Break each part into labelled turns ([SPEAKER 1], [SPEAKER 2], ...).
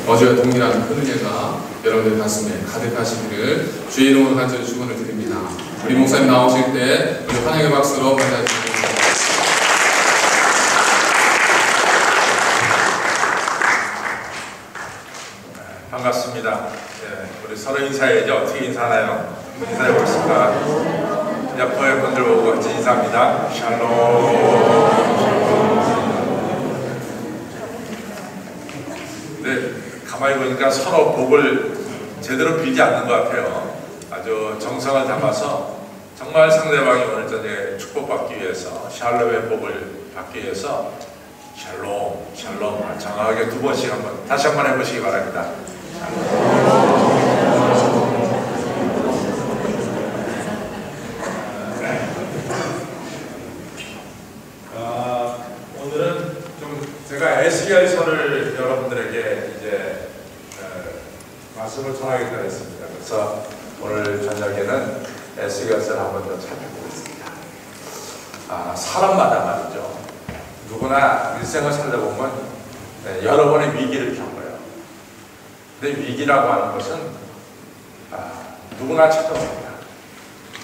[SPEAKER 1] 어제와 동일한 큰 은혜가 여러분들 가슴에 가득하시기를 주의 이름으로 간절히 축원을 드립니다. 우리 목사님 나오실 때 우리 환영의 박수로 맞아주시기 바랍니다.
[SPEAKER 2] 반갑습니다. 우리 서로 인사해야죠. 어떻게 인사하나요? 인사해 보겠습니다. 옆에 분들 보고 같이 인사합니다. 샬롬. 네, 가만히 보니까 서로 복을 제대로 빌지 않는 것 같아요. 아주 정성을 담아서 정말 상대방이 오늘 저녁에 축복받기 위해서 샬롬의 복을 받기 위해서 샬롬, 샬롬 정확하게 두 번씩 다시 한번 해보시기 바랍니다. 오늘은 좀 제가 에스겔서를 여러분들에게 이제 말씀을 전하겠다 했습니다. 그래서 오늘 저녁에는 에스겔서를 한번 더 살펴보겠습니다. 사람마다 말이죠. 누구나 일생을 살다 보면 여러 번의 위기를 겪어요. 근데 위기라고 하는 것은 누구나 찾아옵니다.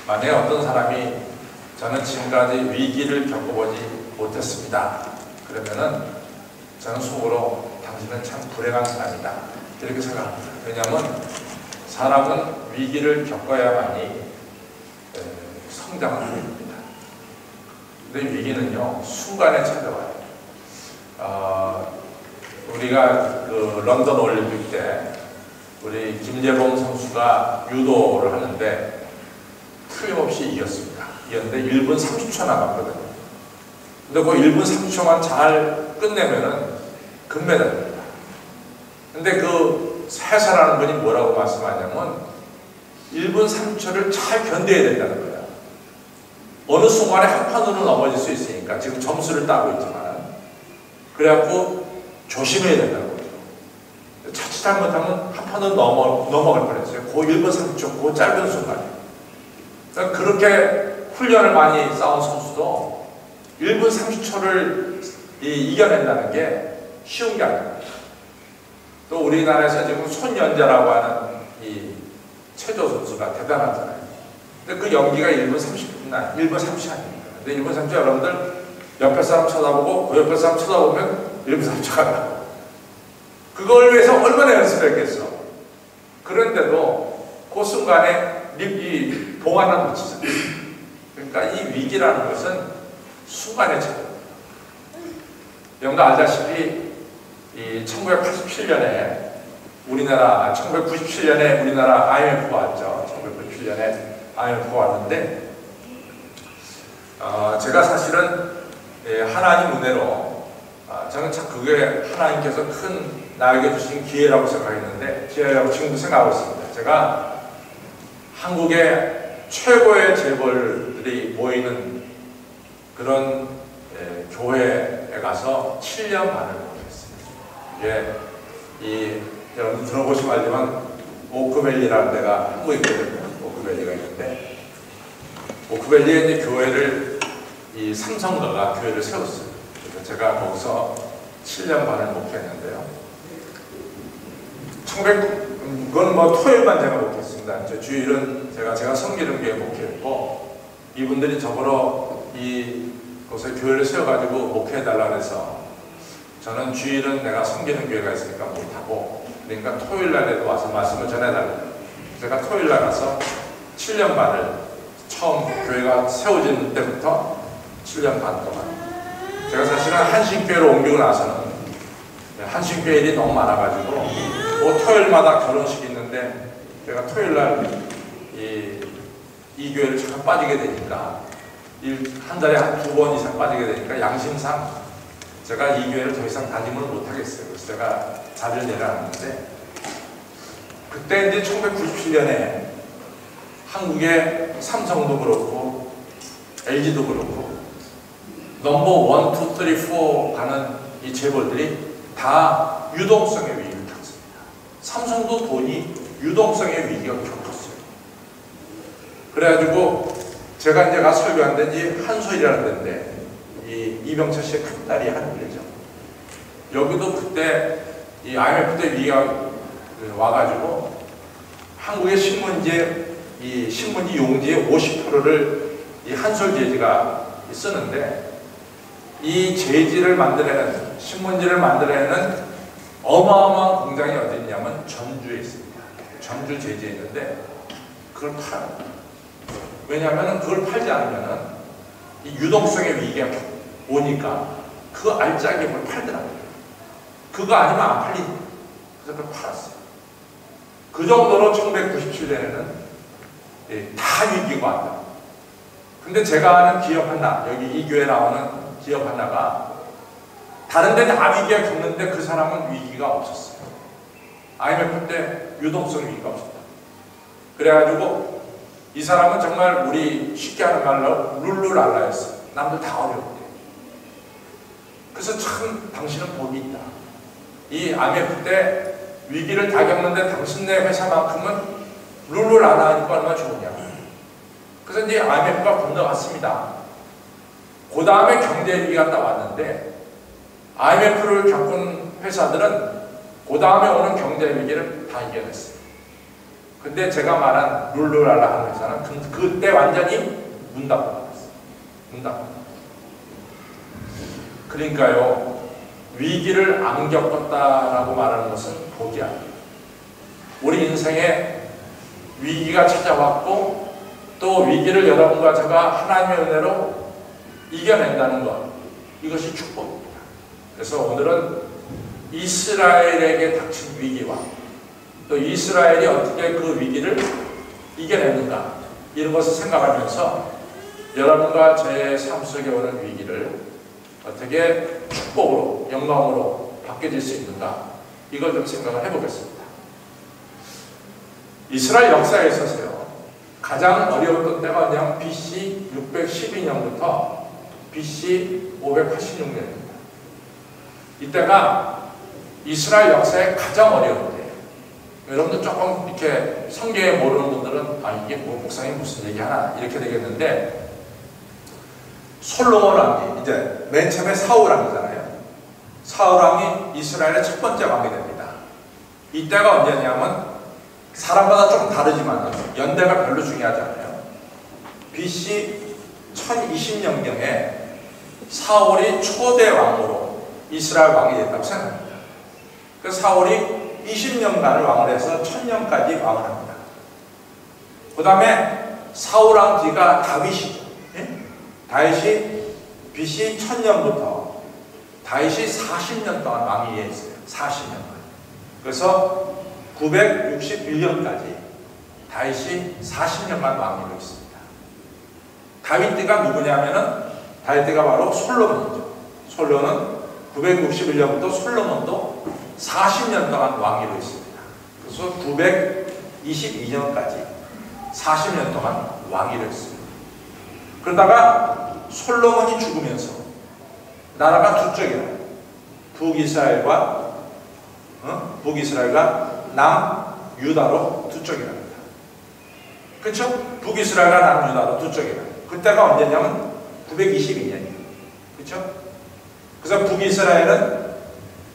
[SPEAKER 2] 만약에 어떤 사람이 저는 지금까지 위기를 겪어보지 못했습니다. 그러면은 저는 속으로 당신은 참 불행한 사람이다. 이렇게 생각합니다. 왜냐하면 사람은 위기를 겪어야만이 성장을 하게 됩니다. 근데 위기는요, 순간에 찾아와요. 우리가 그 런던 올림픽 때 우리 김재봉 선수가 유도를 하는데 틀림없이 이겼습니다. 이겼는데 1분 30초 남았거든요. 근데 그 1분 30초만 잘 끝내면은 금메달입니다. 근데 그 해설하는 분이 뭐라고 말씀하냐면 1분 30초를 잘 견뎌야 된다는 거예요. 어느 순간에 한 판으로 넘어질 수 있으니까 지금 점수를 따고 있지만 그래갖고 조심해야 된다는 거죠. 자칫 잘못하면 한 판으로 넘어갈 뻔했어요. 그 1분 30초, 그 짧은 순간에. 그러니까 그렇게 훈련을 많이 쌓은 선수도 1분 30초를 이겨낸다는 게 쉬운 게 아닙니다. 또 우리나라에서 지금 손연자라고 하는 이 체조 선수가 대단하잖아요. 근데 그 연기가 1분 30분, 1분 30초 아닙니다. 근데 1분 30초 여러분들 옆에 사람 쳐다보고 그 옆에 사람 쳐다보면 1분 30초가 나고 그걸 위해서 얼마나 연습했겠어. 그런데도 그 순간에 이 봉화는 놓치잖아요. 그러니까 이 위기라는 것은 순간에 찾아옵니다. 여러분도 알다시피 이 1987년에 1997년에 우리나라 IMF가 왔죠. 1997년에 IMF가 왔는데 제가 사실은 하나님 은혜로 저는 참 그게 하나님께서 큰 나에게 주신 기회라고 생각했는데 기회라고 지금도 생각하고 있습니다. 제가 한국의 최고의 재벌들이 모이는 그런 교회에 가서 7년 반을 공부했습니다. 이게 여러분 들어보시면 알지만 오크밸리라는 데가 한국에 있거든요. 오크밸리가 있는데 오크밸리에 이제 교회를 이 삼성가가 교회를 세웠어요. 그래서 제가 거기서 7년 반을 목회했는데요. 그건 뭐 토요일만 제가 목회했습니다. 주일은 제가 성기름교회 목회했고 이분들이 저보러 이곳에 교회를 세워가지고 목회해달라 해서 저는 주일은 내가 성기름교회가 있으니까 못하고 그러니까 토요일날에도 와서 말씀을 전해달라고 제가 토요일날 가서 7년 반을 처음 교회가 세워진 때부터 7년 반 동안 제가 사실은 한신교회로 옮기고 나서는 한신교회 일이 너무 많아가지고 토요일마다 결혼식이 있는데 제가 토요일날 이 교회를 잠깐 빠지게 되니까 한 달에 한 2번 이상 빠지게 되니까 양심상 제가 이 교회를 더 이상 다짐을 못하겠어요. 그래서 제가 자리를 내려놨는데 그때 이제 1997년에 한국의 삼성도 그렇고 LG도 그렇고 넘버 1, 2, 3, 4 가는 이 재벌들이 다 유동성의 위기를 겪습니다. 삼성도 돈이 유동성의 위기가 겪었어요. 그래가지고 제가 이제 가서 설교한 데지 한솔이라는 데인데 이 이병철 씨의 큰 딸이 하는 일이죠. 여기도 그때 이 IMF 때 위기가 와가지고 한국의 이 신문지 용지의 50%를 이 한솔재지가 쓰는데, 이 재지를 만들어내는, 신문지를 만들어내는 어마어마한 공장이 어디 있냐면 전주에 있습니다. 전주 재지에 있는데 그걸 팔아요. 왜냐하면 그걸 팔지 않으면 이 유동성의 위기가 오니까 그 알짜게 뭘 팔더라고요. 그거 아니면 안 팔리니까. 그래서 그걸 팔았어요. 그 정도로 1997년에는 다 위기가 왔다. 근데 제가 아는 기업 하나, 여기 이 교회 나오는 기업 하나가 다른 데 다 위기가 겪는데 그 사람은 위기가 없었어요. IMF 때 유동성 위기가 없었다. 그래가지고 이 사람은 정말 우리 쉽게 하는 말로 룰루랄라였어요. 남들 다 어려운데. 그래서 참 당신은 복이 있다. 이 IMF 때 위기를 다 겪는데 당신네 회사만큼은 룰루랄라니까 얼마나 좋으냐. 그래서 이제 IMF가 건너갔습니다. 그 다음에 경제 위기가 딱 왔는데 IMF를 겪은 회사들은 그 다음에 오는 경제 위기를 다 이겨냈어요. 근데 제가 말한 룰루랄라 하는 회사는 그때 완전히 문 닫고 나갔어요. 문 닫고 나갔어요. 그러니까요, 위기를 안 겪었다라고 말하는 것은 복이 아니에요. 우리 인생에 위기가 찾아왔고 또 위기를 여러분과 제가 하나님의 은혜로 이겨낸다는 것, 이것이 축복입니다. 그래서 오늘은 이스라엘에게 닥친 위기와 또 이스라엘이 어떻게 그 위기를 이겨냈는가, 이런 것을 생각하면서 여러분과 제 삶 속에 오는 위기를 어떻게 축복으로, 영광으로 바뀌어질 수 있는가, 이걸 좀 생각을 해보겠습니다. 이스라엘 역사에 있어서요, 가장 어려웠던 때가 그냥 BC 612년부터 BC 586년입니다. 이때가 이스라엘 역사의 가장 어려운 때예요. 여러분들 조금 이렇게 성경에 모르는 분들은 이게 뭐 목사님 무슨 얘기하나 이렇게 되겠는데, 솔로몬 왕이 이제 맨 처음에 사울 왕이잖아요. 사울 왕이 이스라엘의 첫 번째 왕이 됩니다. 이때가 언제냐면 사람마다 조금 다르지만 연대가 별로 중요하지 않아요. BC 1020년경에 사울이 초대 왕으로 이스라엘 왕이 됐다고 생각합니다. 그래서 사울이 20년간을 왕을 해서 1000년까지 왕을 합니다. 그 다음에 사울 왕 뒤가 다윗이죠. 다윗이 BC 1000년부터 다윗이 40년 동안 왕위했어요. 40년간. 그래서 961년까지 다윗이 40년간 왕위로 있습니다. 다윗 때가 누구냐면은 다윗 때가 바로 솔로몬이죠. 솔로몬은 961년부터 솔로몬도 40년 동안 왕위로 있습니다. 그래서 922년까지 40년 동안 왕위로 있습니다. 그러다가 솔로몬이 죽으면서 나라가 두 쪽이라, 북이스라엘과 남유다로 두 쪽이랍니다. 그렇죠? 북이스라엘과 남유다로 두 쪽이라. 그때가 언제냐면 922년이에요. 그렇죠? 그래서 북이스라엘은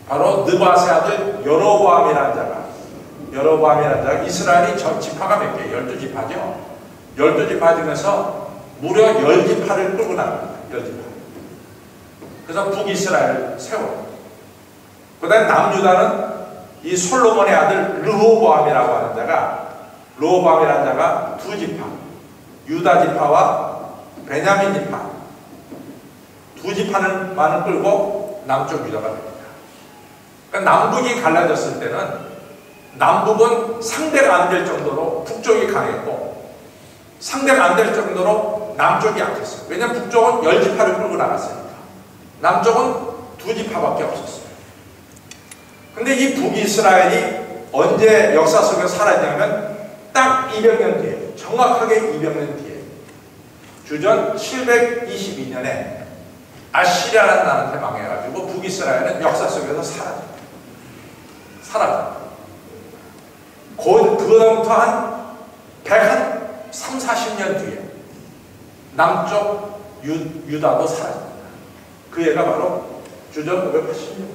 [SPEAKER 2] 바로 느밧의 아들 여로보암이라는 자가, 이스라엘이 지파가 몇 개예요? 12지파죠? 12지파 중에서 무려 10지파를 끌고 나갑니다. 10지파. 그래서 북이스라엘 세워. 그 다음에 남유다는 이 솔로몬의 아들 르호보암이라고 하는 자가 두 지파, 유다 지파와 베냐민 지파 두 지파만을 끌고 남쪽 유다가 됩니다. 그러니까 남북이 갈라졌을 때는 남북은 상대가 안 될 정도로 북쪽이 강했고 상대가 안 될 정도로 남쪽이 약했어요. 왜냐하면 북쪽은 10지파를 끌고 나갔으니까. 남쪽은 두 지파밖에 없었어요. 근데 이 북이스라엘이 언제 역사 속에 살았냐면 딱 200년 뒤에, 정확하게 200년 뒤에 주전 722년에 아시리아라는 나라한테 망해가지고 북이스라엘은 역사 속에서 사라져요. 그다음부터 한 130-40년 뒤에 남쪽 유다도 사라집니다. 그 애가 바로 주전 580년.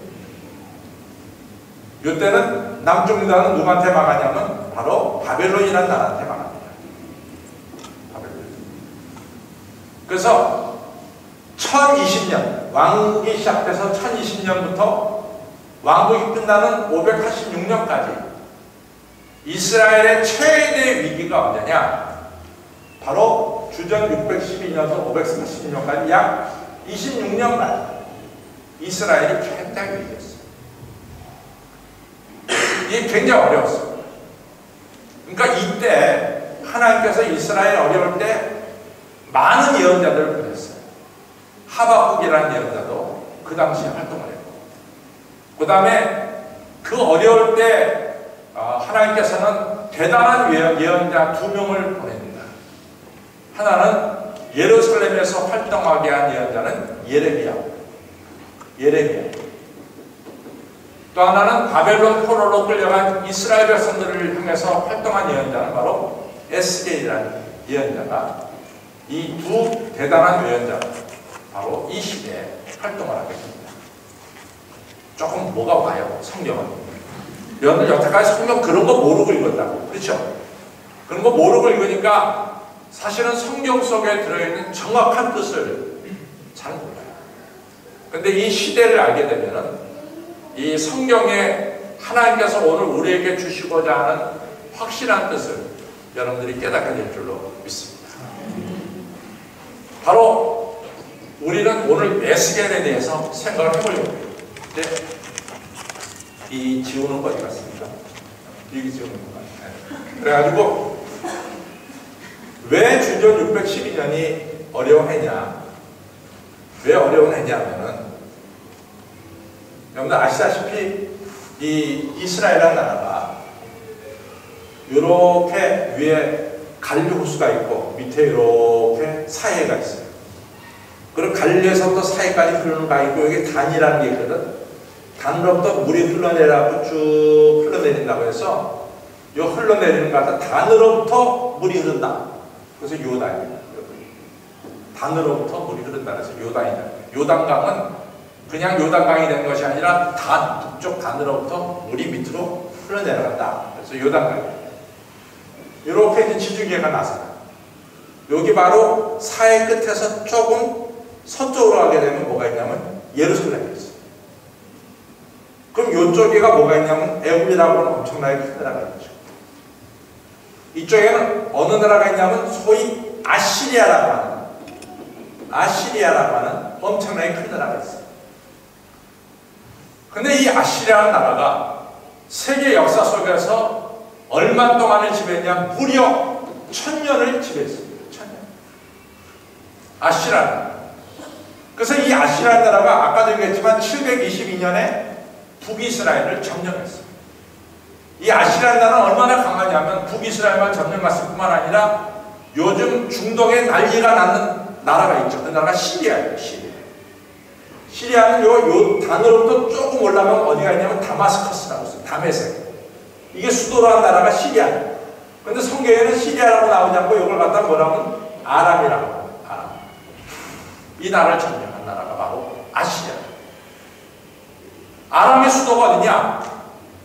[SPEAKER 2] 이때는 남쪽 유다는 누구한테 망하냐면 바로 바벨론이라는 나라한테 망합니다. 바벨론. 그래서 1020년 왕국이 시작돼서 1020년부터 왕국이 끝나는 586년까지 이스라엘의 최대 위기가 언제냐? 바로 주전 612년에서 540년까지 약 26년간 이스라엘이 굉장히 위기였어요. 이게 굉장히 어려웠어요. 그러니까 이때 하나님께서 이스라엘 어려울 때 많은 예언자들을 보냈어요. 하박국이라는 예언자도 그 당시에 활동을 했고, 그 다음에 그 어려울 때 하나님께서는 대단한 예언자 2명을 보냅니다. 하나는 예루살렘에서 활동하게 한 예언자는 예레미야. 또 하나는 바벨론 포로로 끌려간 이스라엘 백성들을 향해서 활동한 예언자는 바로 에스겔이라는 예언자가, 이 두 대단한 예언자가 바로 이 시대에 활동을 하게 됩니다. 조금 뭐가 와요, 성경은. 여러분들 여태까지 성경 그런 거 모르고 읽었다고. 그렇죠? 그런 거 모르고 읽으니까 사실은 성경 속에 들어있는 정확한 뜻을 잘 몰라요. 근데 이 시대를 알게 되면은 이 성경에 하나님께서 오늘 우리에게 주시고자 하는 확실한 뜻을 여러분들이 깨닫게 될 줄로 믿습니다. 바로 우리는 오늘 에스겔에 대해서 생각을 해보려고 해요. 이 지우는 거 어디 갔습니까? 여기 지우는 거. 네. 그래가지고 왜 주전 612년이 어려워했냐? 왜 어려워했냐면은 여러분들 아시다시피 이 이스라엘이라는 나라가 이렇게 위에 갈릴리 호수가 있고 밑에 이렇게 사해가 있어요. 그리고 갈릴리에서부터 사해까지 흐르는 가 있고 여기 단이라는 게 있거든. 단으로부터 물이 흘러내려고 쭉 흘러내린다고 해서 이 흘러내리는 가서 단으로부터 물이 흐른다. 그래서 요단이에요. 단으로부터 물이 흐른다. 그래서 요단이다. 요단강은 그냥 요단강이 되는 것이 아니라 북쪽 단으로부터 물이 밑으로 흘러내려간다. 그래서 요단강이에요. 이렇게 이제 지중해가 나서요. 여기 바로 사해 끝에서 조금 서쪽으로 가게 되면 뭐가 있냐면 예루살렘이 있어요. 그럼 이쪽에가 뭐가 있냐면 애굽이라고 하는 엄청나게 큰 나라가 있죠. 이쪽에는 어느 나라가 있냐면 소위 아시리아라고 하는 엄청나게 큰 나라가 있어요. 근데 이 아시리아라는 나라가 세계 역사 속에서 얼마 동안을 지배했냐? 무려 1000년을 지배했습니다. 1000년. 아시리아. 그래서 이 아시리아 나라가 아까도 얘기했지만 722년에 북이스라엘을 점령했어요. 이 아시리아 나라는 얼마나 강하냐면 북이스라엘만 점령했을 뿐만 아니라 요즘 중동에 난리가 나는 나라가 있죠. 그 나라가 시리아예요. 시리아는 요 단으로부터 조금 올라가면 어디가 있냐면 다마스커스라고 있어요. 다메섹. 이게 수도로 한 나라가 시리아예요. 그런데 성경에는 시리아라고 나오지 않고 이걸 갖다 뭐라고 하면 아람이라고 합니다. 아람. 이 나라를 점령한 나라가 바로 아시리아. 아람의 수도가 어디냐?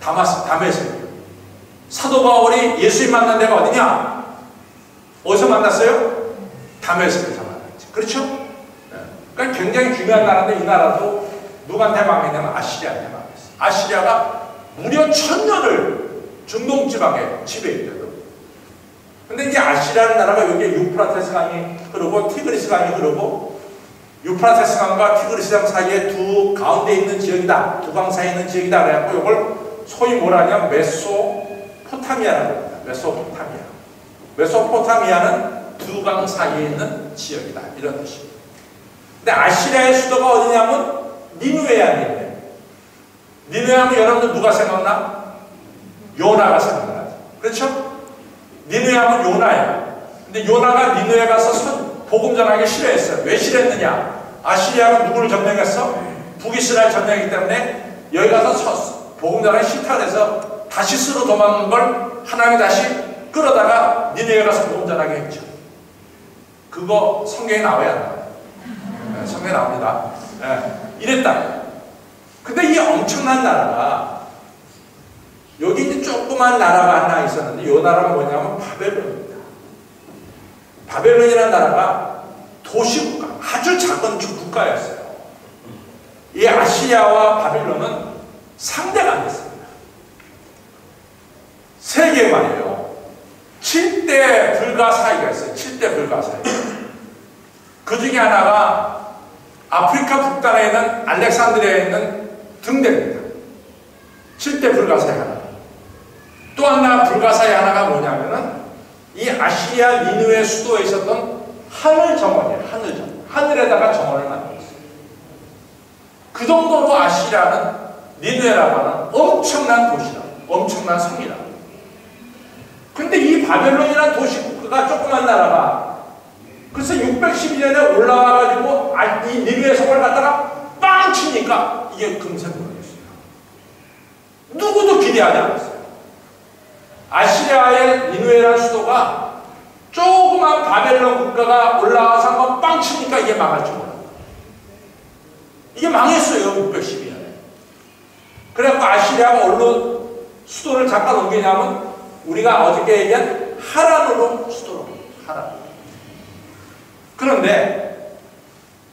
[SPEAKER 2] 다메섹. 사도 바울이 예수님 만난 데가 어디냐? 어디서 만났어요? 다메섹에서 만났지. 그렇죠? 네. 그러니까 굉장히 중요한 나라인데 이 나라도 누구한테 망했냐면 아시리아한테 망했어요. 아시리아가 무려 1000년을 중동 지방에 지배했거든. 근데 이제 아시리아라는 나라가 여기에 유프라테스 강이 흐르고 티그리스 강이 흐르고 유프라테스 강과 티그리스 강 사이에 두 가운데 있는 지역이다. 두 강 사이에 있는 지역이다. 그래갖고 이걸 소위 뭐라냐 메소포타미아라고 합니다. 메소포타미아는 두 강 사이에 있는 지역이다. 이런 뜻입니다. 근데 아시리아의 수도가 어디냐면 니누에야. 니누에 하면 여러분들 누가 생각나? 요나가 생각나죠. 그렇죠? 니누에 하면 요나예요. 근데 요나가 니누에 가서 복음 전하기 싫어했어요. 왜 싫어했느냐? 아시리아가 누구를 점령했어? 북이스라엘 점령이기 때문에 여기 가서 복음 전하기 싫다 그래서 다시스로 도망간 걸 하나님이 다시 끌어다가 니누에 가서 복음 전하게 했죠. 그거 성경에 나와야 나와요. 네, 성경에 나옵니다. 네, 이랬다. 근데 이 엄청난 나라가 여기 이제 조그만 나라가 하나 있었는데 이 나라가 뭐냐면 바벨론입니다. 바벨론이라는 나라가 도시국가, 아주 작은 국가였어요. 이 아시리아와 바벨론은 상대가 안 됐습니다. 세계 말이에요. 7대 불가사의가 있어요. 7대 불가사의. 그 중에 하나가 아프리카 북단에 있는 알렉산드리아에 있는 등대입니다. 7대 불가사의 하나. 또 하나 불가사의 하나가 뭐냐면은 이 아시리아 니느웨 수도에 있었던 하늘 정원이에요. 하늘 정원. 하늘에다가 정원을 만들었어요. 그 정도로 아시리아는 니느웨라고 하는 엄청난 도시다. 엄청난 성이다. 근데 이 바벨론이라는 도시국가가 조그만 나라가 그래서 612년에 올라와가지고 이 니느웨 성을 갖다가 빵 치니까 이게 금세 무너졌어요. 누구도 기대하지 않았어요. 아시리아의 니느웨라는 수도가 조그만 바벨론 국가가 올라와서 한번 빵 치니까 이게 망할 줄 몰랐다. 이게 망했어요. 612년에. 그래갖고 아시리아가 어디로 수도를 잠깐 옮기냐면 우리가 어저께 얘기한 하란으로 수도로 하란. 그런데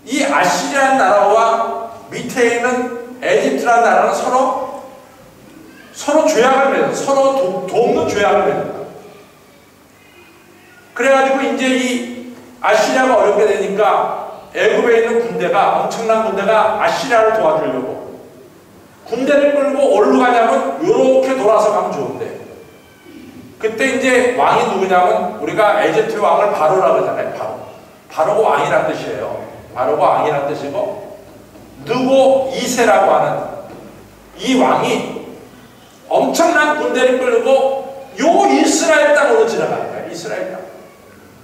[SPEAKER 2] 이 아시리아 나라와 밑에 있는 에집트라는 나라는 서로 죄악을 맺어 서로 돕는 죄악을 맺는다. 그래가지고 이제 이 아시리아가 어렵게 되니까 애굽에 있는 군대가 엄청난 군대가 아시리아를 도와주려고 군대를 끌고 어디로 가냐면 요렇게 돌아서 가면 좋은데 그때 이제 왕이 누구냐면 우리가 에집트 왕을 바로라고 하잖아요. 바로가 왕이란 뜻이에요. 바로가 왕이란 뜻이고 느고 이세라고 하는 이 왕이 엄청난 군대를 끌고 요 이스라엘 땅으로 지나가는 거예요. 이스라엘 땅.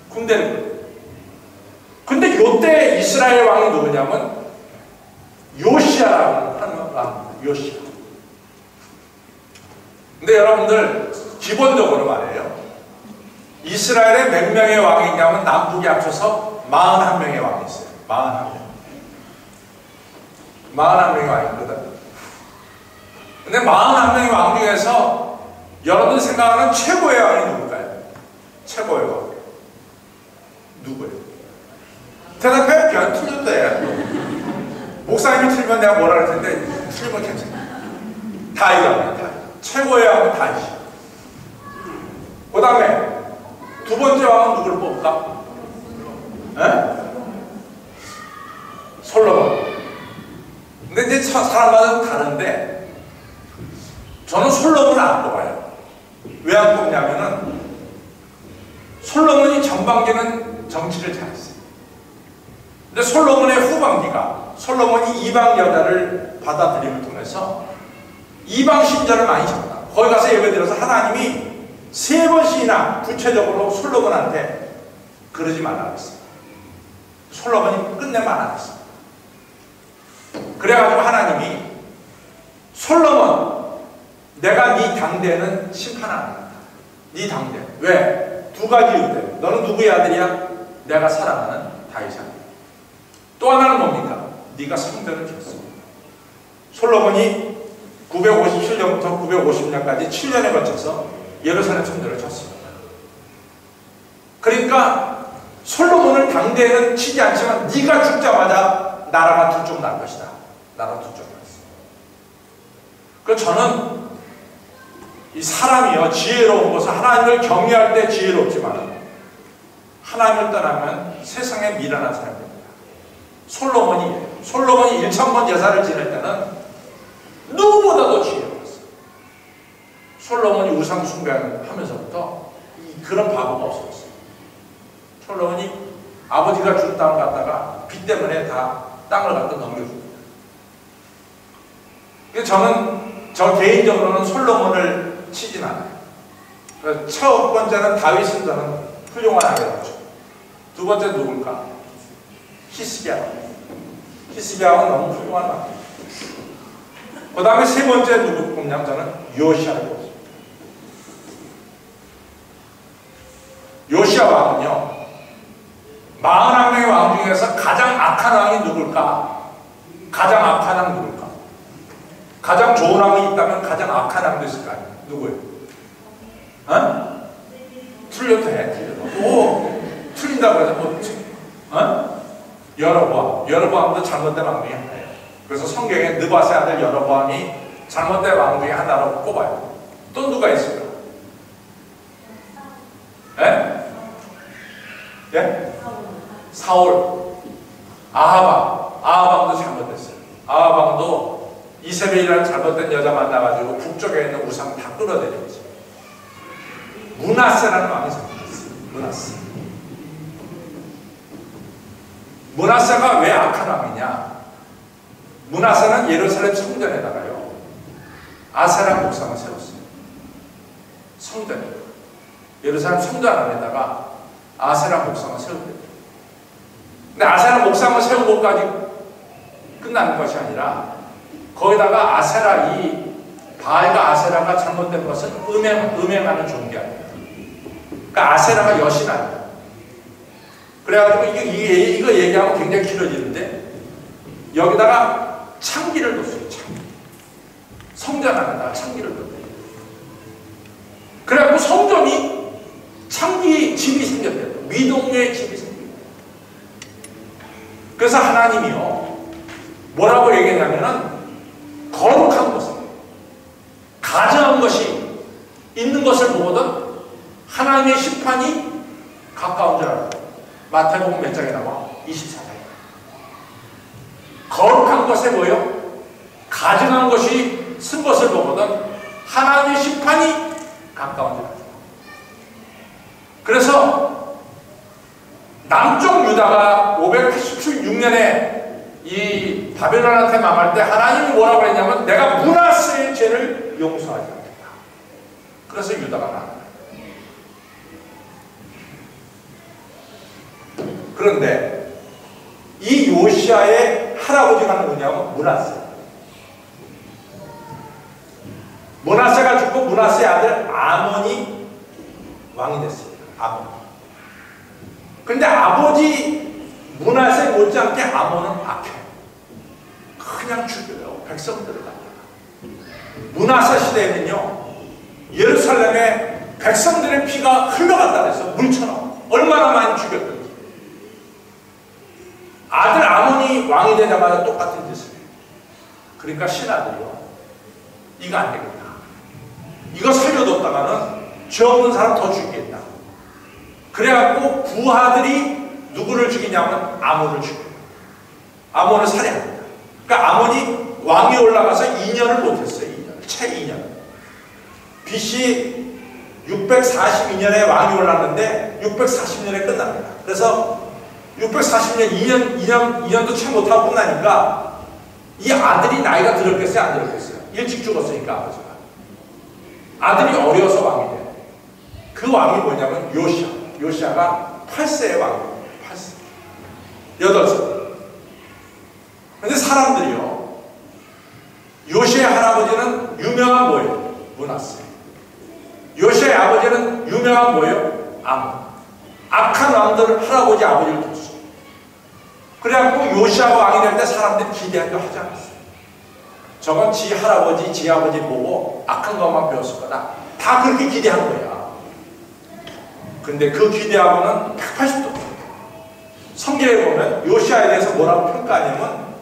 [SPEAKER 2] 군대를 끌고. 근데 요때 이스라엘 왕이 누구냐면 요시아라고 하는 왕입니다. 요시아. 근데 여러분들 기본적으로 말해요. 이스라엘에 몇 명의 왕이 있냐면 남북이 합쳐서 41명의 왕이 있어요. 41명. 41명의 왕이 있거든. 근데 41명의 왕 중에서 여러분들 생각하는 최고의 왕이 누굴까요? 최고의 왕. 누구예요? 대답해. 그냥 틀려도 돼. 목사님이 틀리면 내가 뭐라 할 텐데 틀리면 괜찮아. 다윗입니다. 다윗. 최고의 왕은 다윗. 그 다음에 두 번째 왕은 누구를 뽑을까? 솔로몬. 근데 이제 사람마다 다른데 저는 솔로몬을 안 뽑아요. 왜 안 뽑냐면은 솔로몬이 전반기는 정치를 잘했어요. 근데 솔로몬의 후반기가 솔로몬이 이방 여자를 받아들임을 통해서 이방 신전을 많이 졌다. 거기 가서 예배 드려서 하나님이 3번씩이나 구체적으로 솔로몬한테 그러지 말라 그랬어요. 솔로몬이 끝내 말라 그랬어요. 그래가지고 하나님이 솔로몬 내가 네 당대는 심판 안 한다. 네 당대. 왜? 두 가지 이유 때문에. 너는 누구의 아들이야? 내가 사랑하는 다윗의 아들. 또 하나는 뭡니까? 네가 성전을 지었어. 솔로몬이 957년부터 950년까지 7년에 걸쳐서 예루살렘 성전을 쳤습니다. 그러니까 솔로몬을 당대에는 치지 않지만 네가 죽자마자 나라가 두 쪽 날 것이다. 나라가 두 쪽 났어. 그래서 저는 이 사람이요 지혜로운 것은 하나님을 경외할 때 지혜롭지만 하나님을 떠나면 세상에 미련한 사람이 됩니다. 솔로몬이 1000번 제사를 지낼 때는 누구보다도 지혜로웠어요. 솔로몬이 우상 숭배하면서부터 그런 바보가 없었어요. 솔로몬이 아버지가 준 땅을 갖다가 빚 때문에 다 땅을 갖다 넘겨줍니다. 그래서 저 개인적으로는 솔로몬을 치진 않아요. 첫 번째는 다윗은 저는 훌륭한 아들이죠. 두 번째 누굴까? 히스기야. 히스기야는 너무 훌륭한 아들. 그 다음에 세 번째 누구 뽑냐면 저는 요시아를 뽑습니다. 요시아 왕은요 41명의 왕 중에서 가장 악한 왕이 누굴까? 가장 악한 왕 누굴까? 가장 좋은 왕이 있다면 가장 악한 왕도 있을 거 아니에요. 누구예요? 어? 틀려도 해. 틀려도. 틀린다고 해서 뭐, 여로보암도 잘못된 왕 중에 하나예요. 그래서 성경에 느밧의 아들 여로보암이 잘못된 왕 중에 하나로 꼽아요. 또 누가 있을까? 예? 예? 사울. 아하방도 잘못됐어요. 아하방도 이세벨이라는 잘못된 여자 만나가지고 북쪽에 있는 우상 다 끌어내렸지. 므낫세라는 왕이 잘못됐어요. 므낫세가 왜 악한 왕이냐? 므낫세는 예루살렘 성전에다가요 아세라 목상을 세웠어요. 성전에 예루살렘 성전 안에다가 아세라 목상을 세웠대요. 근데 아세라 목상을 세운 것까지 끝나는 것이 아니라 거기다가 아세라 이 바알과 아세라가 잘못된 것은 음행하는 종교아니에요. 그러니까 아세라가 여신 아니에요. 그래가지고 이거 얘기하면 굉장히 길어지는데 여기다가 창기를 뒀어요. 창기. 성전 안에다가 창기를 뒀어요. 그래가지고 성전이 창기 집이 생겼대요. 미동류의 집이 생겼대요. 그래서 하나님이요 뭐라고 얘기했냐면은 거룩한 것을 가증한 것이 있는 것을 보거든 하나님의 심판이 가까운 줄 알아요. 마태복음 몇 장에 나와? 24장에. 거룩한 것에 뭐요? 가증한 것이 쓴 것을 보거든 하나님의 심판이 가까운 줄 알아요. 그래서 남쪽 유다가 586년에 이 바벨론한테 망할 때 하나님이 뭐라고 했냐면 내가 므낫세의 죄를 용서하지 않겠다. 그래서 유다가 망합니다. 그런데 이 요시아의 할아버지가 누구냐면 므낫세. 므낫세가 죽고 므낫세의 아들 아몬이 왕이 됐습니다. 아몬. 근데 아버지 므낫세 못지않게 아몬은 악해. 그냥 죽여요. 백성들을 갖다가. 므낫세 시대에는요 예루살렘에 백성들의 피가 흘러간다 그래서 물처럼 얼마나 많이 죽였던지. 아들 아몬이 왕이 되자마자 똑같은 짓을 해요. 그러니까 신하들이요 이거 안 되겠다. 이거 살려뒀다가는 죄 없는 사람 더 죽이겠다. 그래갖고 부하들이 누구를 죽이냐면 아몬을 죽여요. 아몬을 살해합니다. 그러니까 아몬이 왕이 올라가서 2년을 못했어요. 2년. 채 2년. BC 642년에 왕이 올랐는데 640년에 끝납니다. 그래서 640년 2년도 채 못하고 끝나니까 이 아들이 나이가 들었겠어요? 안 들었겠어요? 일찍 죽었으니까 아버지가. 아들이 어려서 왕이 돼요. 그 왕이 뭐냐면 요시아. 요시아가 8세의 왕이에요. 8세. 8살. 근데 사람들이요 요시아의 할아버지는 유명한 뭐예요? 므낫세. 요시아의 아버지는 유명한 뭐예요? 아몬. 악한 왕들을 할아버지 아버지를 뒀어요. 그래갖고 요시아가 왕이 될 때 사람들이 기대하기도 하지 않았어요. 저건 지 할아버지 지 아버지 보고 악한 것만 배웠을 거다. 다 그렇게 기대한 거야. 근데 그 기대하고는 180도 성경에 보면 요시아에 대해서 뭐라고 평가하냐면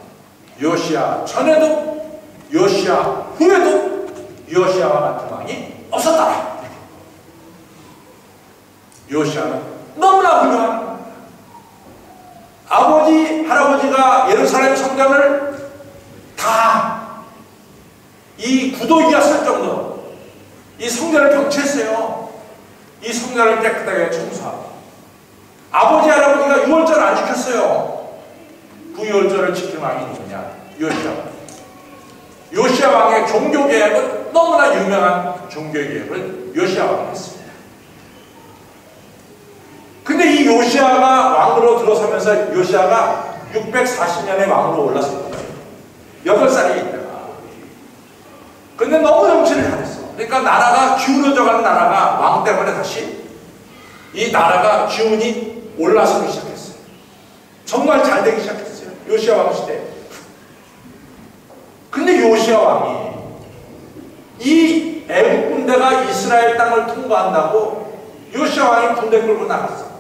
[SPEAKER 2] 요시아 전에도 요시아 후에도 요시아와 같은 왕이 없었다. 요시아는 너무나 훌륭한 왕. 아버지 할아버지가 예루살렘 성전을 다 이 구더기였을 정도로 이 성전을 경치했어요. 이 성전을 깨끗하게 청소하고 아버지 할아버지가 유월절 안 지켰어요. 그 유월절을 지킨 왕이 누구냐? 요시아 왕. 요시아 왕의 종교개혁은 너무나 유명한 종교개혁을 요시아 왕이 했습니다. 근데 이 요시아가 왕으로 들어서면서 요시아가 640년에 왕으로 올랐습니다. 8살이 있다가. 근데 너무 정치를 잘했어. 그러니까 나라가 기울어져가는 나라가 왕 때문에 다시 이 나라가 기운이 올라서기 시작했어요. 정말 잘 되기 시작했어요. 요시아 왕 시대. 근데 요시아 왕이 이 애국 군대가 이스라엘 땅을 통과한다고 요시아 왕이 군대 끌고 나갔어.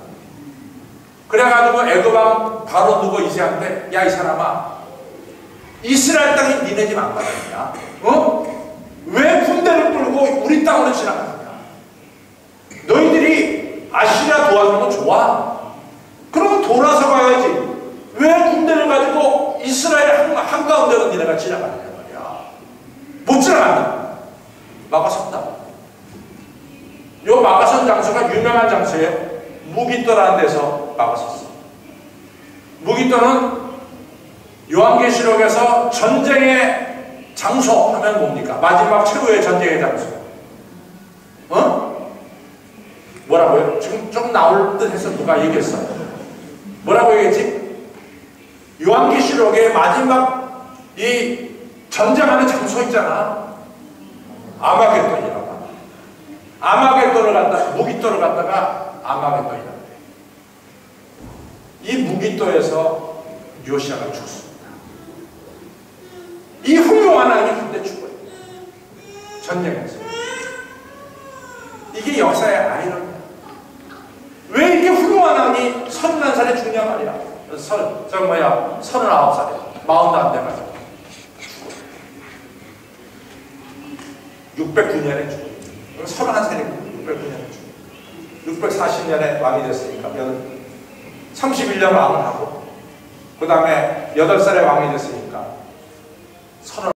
[SPEAKER 2] 그래가지고 애굽 왕 바로 누구 이세한테, 야 이 사람아, 이스라엘 땅이 니네 집 안 가다니냐? 어? 왜 군대를 끌고 우리 땅으로 지나가느냐? 너희들이 아시리아 도와주는 건 좋아. 그러면 돌아서 가야지. 왜 군대를 가지고 이스라엘 한가운데로 니네가 지나가느냐 말이야. 못 지나간다. 막아섰다. 요 막아선 장소가 유명한 장소예요. 무깃도라는 데서 막아섰어. 무깃도는 요한계시록에서 전쟁의 장소 하면 뭡니까? 마지막 최후의 전쟁의 장소. 어? 뭐라고요? 지금 좀 나올 듯 해서 누가 얘기했어. 뭐라고 얘기했지? 요한계시록의 마지막 이 전쟁하는 장소 있잖아. 아마겟돈이라고. 아마겟돈을 갖다가, 무깃도를 갖다가 아마겟돈이라고 해. 이 무깃도에서 요시아가 죽습니다. 이 훌륭한 왕이 그때 죽어요. 전쟁에서. 이게 역사의 아이러니야. 왜 이렇게 훌륭한 왕이 31살에 죽냐 말이야. 39살에 40도 안 돼가지고 죽어요. 609년에 죽어요. 31살이고 609년에 죽어요. 640년에 왕이 됐으니까 31년 왕을 하고 그 다음에 8살에 왕이 됐으니까 31